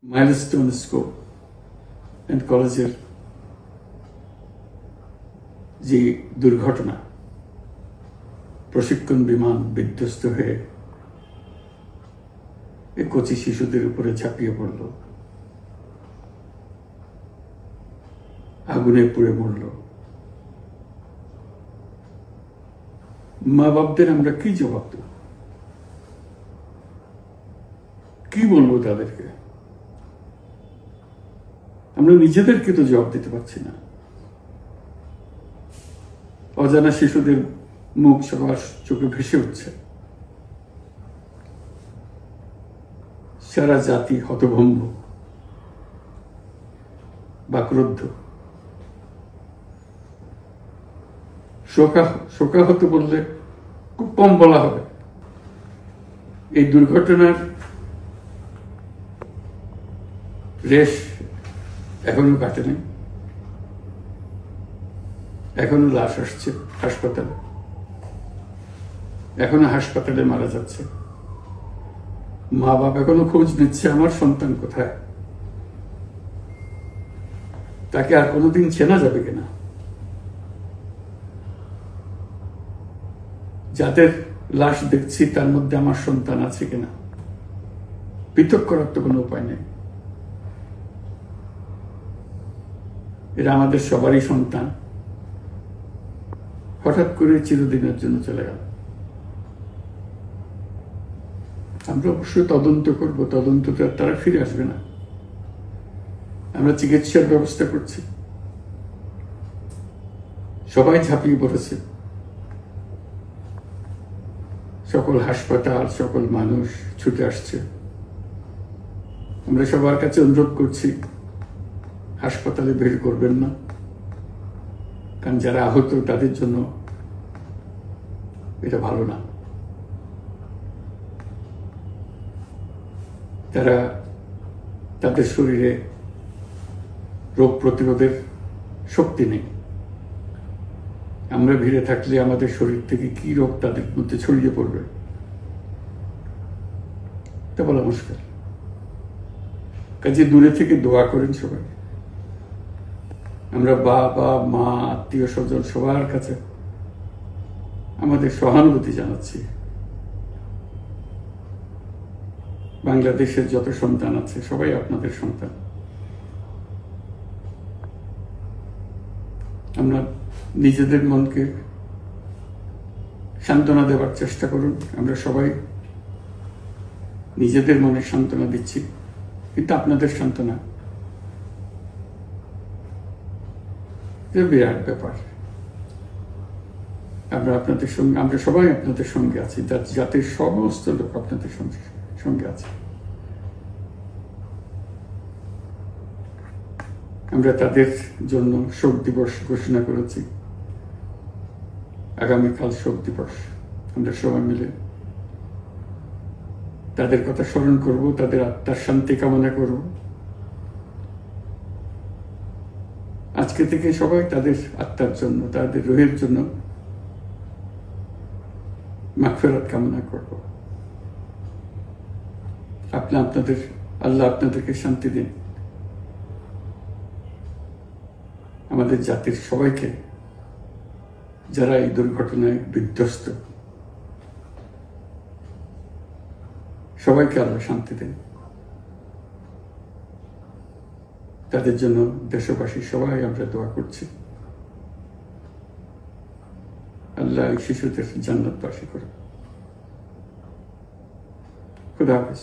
Milestone school and কলেজের যে দুর্ঘটনা, প্রশিক্ষণ বিমান বিধ্বস্ত হয়ে এই কচি শিশুদের উপরে ঝাঁপিয়ে পড়ল, আগুনে পুড়ে মরল। মা বাপদের আমরা কি জবাব দেব? কি বলবো তাদেরকে? আমরা নিজেদেরকে তো জবাব দিতে পারছি না। অজানা শিশুদের মুখ সবার চোখে ভেসে উঠছে। সারা জাতি হতভম্ব বা ক্রুদ্ধ। শোকাহত বললে খুব কম বলা হবে। এই দুর্ঘটনার রেশ এখনো কাটেনি। এখনো লাশ আসছে হাসপাতালে, এখনো হাসপাতালে মারা যাচ্ছে। মা বাপ এখনো খোঁজ নিচ্ছে আমার সন্তান কোথায়, তাকে আর কোনোদিন চেনা যাবে কিনা। যাদের লাশ দেখছি তার মধ্যে আমার সন্তান আছে কিনা পৃথক করার তো কোনো উপায় নেই। এরা আমাদের সবারই সন্তান, হঠাৎ করে চিরদিনের জন্য চলে গেল। আমরা অবশ্যই তদন্ত করব, তদন্তটা তারা ফিরে আসবে না। আমরা চিকিৎসার ব্যবস্থা করছি, সবাই ঝাঁপিয়ে পড়েছে। সকল হাসপাতাল, সকল মানুষ ছুটে আসছে। আমরা সবার কাছে অনুরোধ করছি, হাসপাতালে ভিড় করবেন না, কারণ যারা আহত তাদের জন্য এটা ভালো না। তারা তাদের শরীরে রোগ প্রতিরোধের শক্তি নেই। আমরা ভিড়ে থাকলে আমাদের শরীর থেকে কি রোগ তাদের মধ্যে ছড়িয়ে পড়বে তা বলা মুশকিল। কাজে দূরে থেকে দোয়া করেন সবাই। আমরা বাবা মা আত্মীয় স্বজন সবার কাছে আমাদের সহানুভূতি জানাচ্ছি। বাংলাদেশের যত সন্তান আছে সবাই আপনাদের সন্তান। আমরা নিজেদের মনকে সান্ত্বনা দেওয়ার চেষ্টা করুন। আমরা সবাই নিজেদের মনে সান্ত্বনা দিচ্ছি, কিন্তু আপনাদের সান্ত্বনা বিরাট ব্যাপার। আমরা সবাই আপনাদের সঙ্গে আছি, জাতির সমস্ত লোক আপনাদের সঙ্গে আছে। আমরা তাদের জন্য শোক দিবস ঘোষণা করেছি। আগামীকাল শোক দিবস। আমরা সবাই মিলে তাদের কথা স্মরণ করব, তাদের আত্মার শান্তি কামনা করব। আজকে থেকে সবাই তাদের আত্মার জন্য, তাদের রুহের জন্য মাগফিরাত কামনা করব। আল্লাহ আপনাদেরকে শান্তি দিন। আমাদের জাতির সবাইকে, যারা এই দুর্ঘটনায় বিধ্বস্ত, সবাইকে আল্লাহ শান্তি দেন। তাদের জন্য দেশবাসী সবাই আমরা দোয়া করছি। আল্লাহ শিশুদের জান্নাতবাসী করে। খুদা হাফেজ।